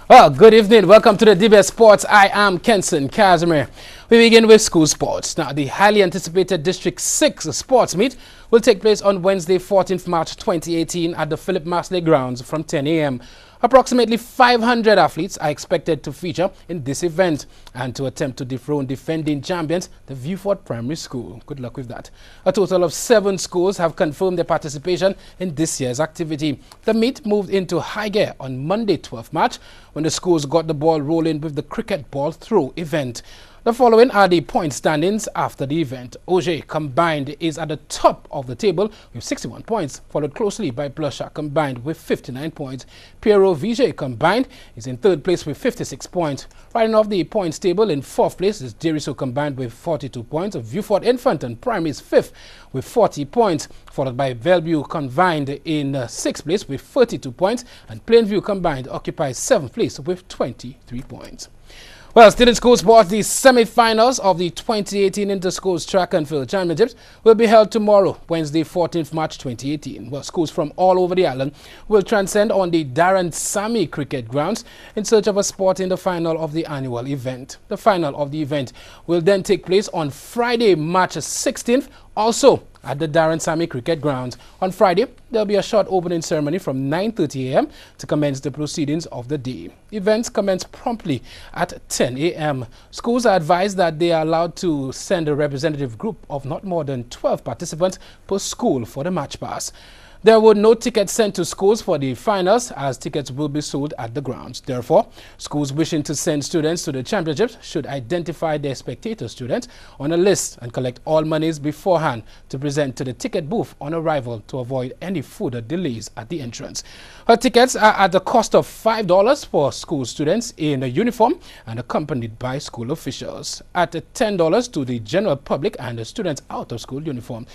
Well, good evening. Welcome to the DBS Sports. I am Kenson Casimir. We begin with school sports. Now, the highly anticipated District 6 sports meet will take place on Wednesday, 14th March 2018 at the Philip Masley grounds from 10 a.m. Approximately 500 athletes are expected to feature in this event and to attempt to dethrone defending champions, the Viewfort Primary School. Good luck with that. A total of 7 schools have confirmed their participation in this year's activity. The meet moved into high gear on Monday, 12th March, when the schools got the ball rolling with the cricket ball throw event. The following are the point standings after the event. Auger Combined is at the top of the table with 61 points, followed closely by Blusher Combined with 59 points. Pierrot Vijay Combined is in third place with 56 points. Riding off the points table in fourth place is Deriso Combined with 42 points. Viewfort Infant and Primary is fifth with 40 points, followed by Bellevue Combined in sixth place with 32 points, and Plainview Combined occupies seventh place with 23 points. Well, still in school sports, the semi-finals of the 2018 Inter-Schools Track and Field Championships will be held tomorrow, Wednesday, 14th March 2018. Well, schools from all over the island will transcend on the Darren Sammy Cricket Grounds in search of a spot in the final of the annual event. The final of the event will then take place on Friday, March 16th, also at the Darren Sammy Cricket Grounds. On Friday, there will be a short opening ceremony from 9:30 a.m. to commence the proceedings of the day. Events commence promptly at 10 a.m. Schools are advised that they are allowed to send a representative group of not more than 12 participants per school for the match pass. There were no tickets sent to schools for the finals, as tickets will be sold at the grounds. Therefore, schools wishing to send students to the championships should identify their spectator students on a list and collect all monies beforehand to present to the ticket booth on arrival to avoid any further delays at the entrance. Her tickets are at the cost of $5 for school students in a uniform and accompanied by school officials, at $10 to the general public and the students out of school uniform.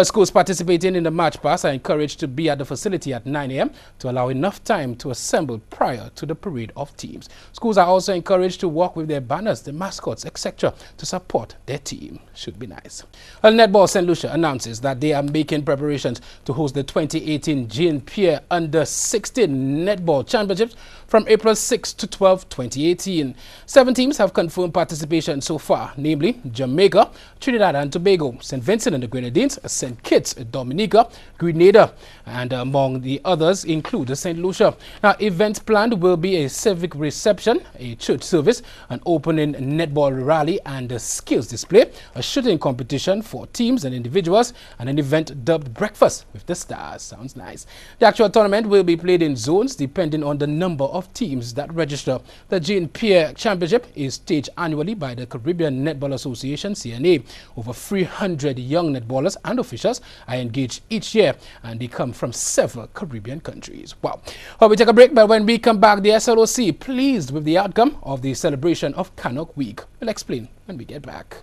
Schools participating in the match pass are encouraged to be at the facility at 9 a.m. to allow enough time to assemble prior to the parade of teams. Schools are also encouraged to walk with their banners, their mascots, etc. to support their team. Should be nice. Well, Netball St. Lucia announces that they are making preparations to host the 2018 Jean Pierre Under-16 Netball Championships from April 6 to 12, 2018. 7 teams have confirmed participation so far, namely Jamaica, Trinidad and Tobago, St. Vincent and the Grenadines, St. Kitts, Dominica, Grenada, and among the others include St. Lucia. Now, events planned will be a civic reception, a church service, an opening netball rally and a skills display, a shooting competition for teams and individuals, and an event dubbed Breakfast with the Stars. Sounds nice. The actual tournament will be played in zones depending on the number of teams that register. The Jean Pierre Championship is staged annually by the Caribbean Netball Association, CNA. Over 300 young netballers and officials are engaged each year, and they come from several Caribbean countries. Wow. Well, we take a break, but when we come back, the SLOC pleased with the outcome of the celebration of Cannock Week. We'll explain when we get back.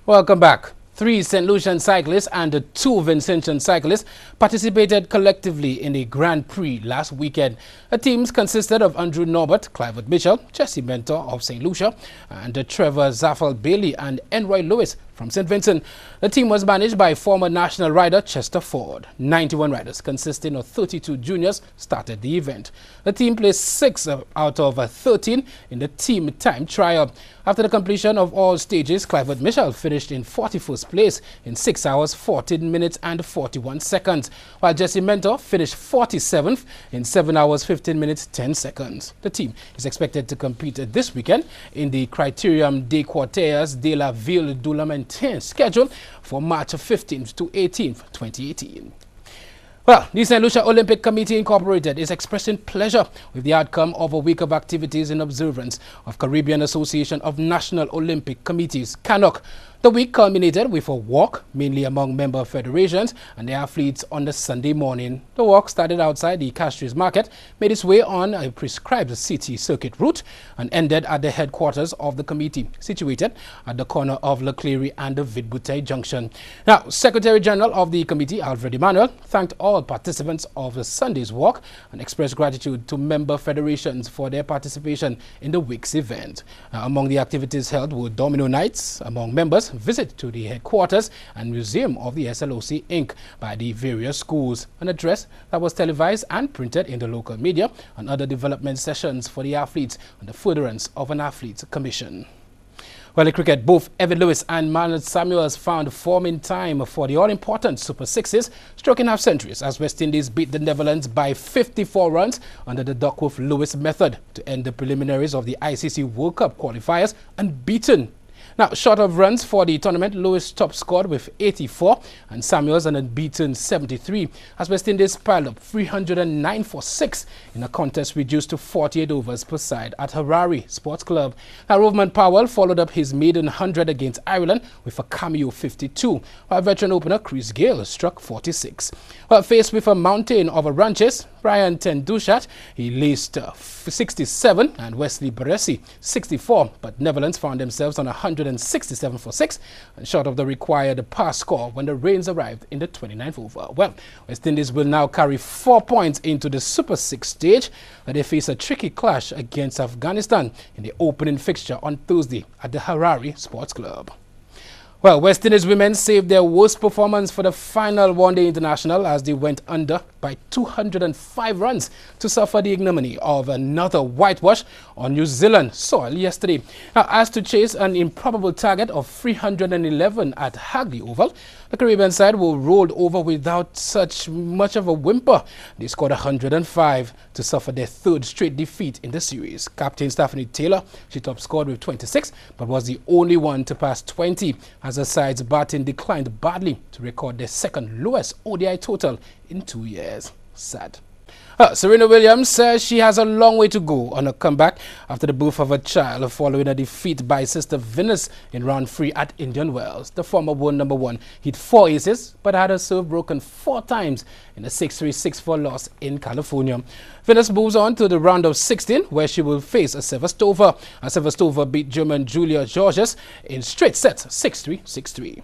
Welcome back. 3 St. Lucian cyclists and 2 Vincentian cyclists participated collectively in the Grand Prix last weekend. The teams consisted of Andrew Norbert, Clive Mitchell, Jesse Mentor of St. Lucia, and Trevor Zaffel Bailey and Enroy Lewis from St. Vincent. The team was managed by former national rider Chester Ford. 91 riders consisting of 32 juniors started the event. The team placed 6 out of 13 in the team time trial. After the completion of all stages, Clive Mitchell finished in 41st place in 6 hours, 14 minutes and 41 seconds, while Jesse Mentor finished 47th in 7 hours, 15 minutes, 10 seconds. The team is expected to compete this weekend in the Criterium des Quartiers de la Ville du Lamentin schedule for March 15th to 18th, 2018. Well, the St. Lucia Olympic Committee Incorporated is expressing pleasure with the outcome of a week of activities in observance of Caribbean Association of National Olympic Committees, CANOC. The week culminated with a walk, mainly among member federations and their athletes on the Sunday morning. The walk started outside the Castries Market, made its way on a prescribed city circuit route, and ended at the headquarters of the committee, situated at the corner of Leclerc and the Vidbouteille Junction. Now, Secretary General of the committee, Alfred Emmanuel, thanked all all participants of the Sunday's walk and expressed gratitude to member federations for their participation in the week's event. Among the activities held were domino nights among members, visit to the headquarters and museum of the SLOC Inc. by the various schools, an address that was televised and printed in the local media, and other development sessions for the athletes and the furtherance of an athletes commission. Well, in cricket, both Evan Lewis and Manuel Samuels found form in time for the all-important Super Sixes, stroking half-centuries as West Indies beat the Netherlands by 54 runs under the Duckworth-Lewis method to end the preliminaries of the ICC World Cup qualifiers unbeaten. Now, short of runs for the tournament, Lewis top scored with 84 and Samuels an unbeaten 73 as West Indies piled up 309 for 6 in a contest reduced to 48 overs per side at Harare Sports Club. Now, Rovman Powell followed up his maiden 100 against Ireland with a cameo 52, while veteran opener Chris Gayle struck 46. Well, faced with a mountain of ranches, Brian Tendushat, he laced 67 and Wesley Baresi 64, but Netherlands found themselves on 167 for 6 and short of the required pass score when the rains arrived in the 29th over. Well, West Indies will now carry 4 points into the Super 6 stage, and they face a tricky clash against Afghanistan in the opening fixture on Thursday at the Harare Sports Club. Well, West Indies women saved their worst performance for the final one-day international as they went under by 205 runs to suffer the ignominy of another whitewash on New Zealand soil yesterday. Now, as to chase an improbable target of 311 at Hagley Oval, the Caribbean side were rolled over without such much of a whimper. They scored 105 to suffer their third straight defeat in the series. Captain Stephanie Taylor, she top scored with 26, but was the only one to pass 20 as the side's batting declined badly to record their second lowest ODI total in 2 years. Sad. Serena Williams says she has a long way to go on a comeback after the birth of a child following a defeat by sister Venus in round 3 at Indian Wells. The former world number 1 hit 4 aces but had her serve broken 4 times in a 6-3, 6-4 loss in California. Venus moves on to the round of 16 where she will face a Sevastova. Sevastova beat German Julia Georges in straight sets 6-3, 6-3.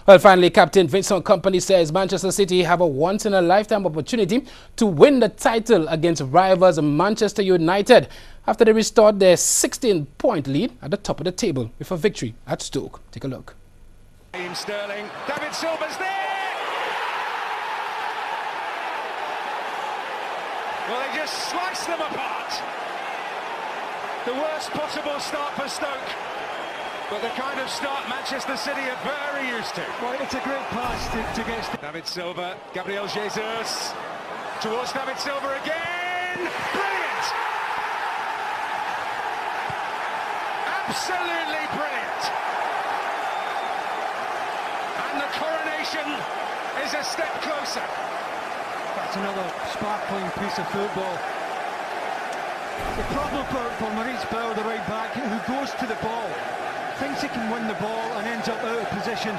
Well, finally, Captain Vincent Kompany says Manchester City have a once-in-a-lifetime opportunity to win the title against rivals Manchester United after they restored their 16-point lead at the top of the table with a victory at Stoke. Take a look. Sterling, David Silva's there! Well, they just sliced them apart. The worst possible start for Stoke. But the kind of start Manchester City are very used to. Well, it's a great pass to get... David Silva, Gabriel Jesus, towards David Silva again! Brilliant! Absolutely brilliant! And the coronation is a step closer. That's another sparkling piece of football. The problem for Maurice Bell, the right back, who goes to the ball, thinks he can win the ball and ends up out of position.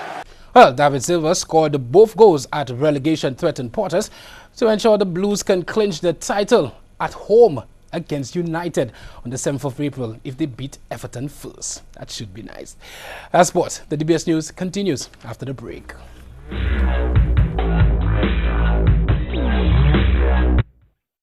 Well, David Silva scored both goals at relegation-threatened Porters to ensure the Blues can clinch the title at home against United on the 7th of April if they beat Everton first. That should be nice. As sports, the DBS News continues after the break.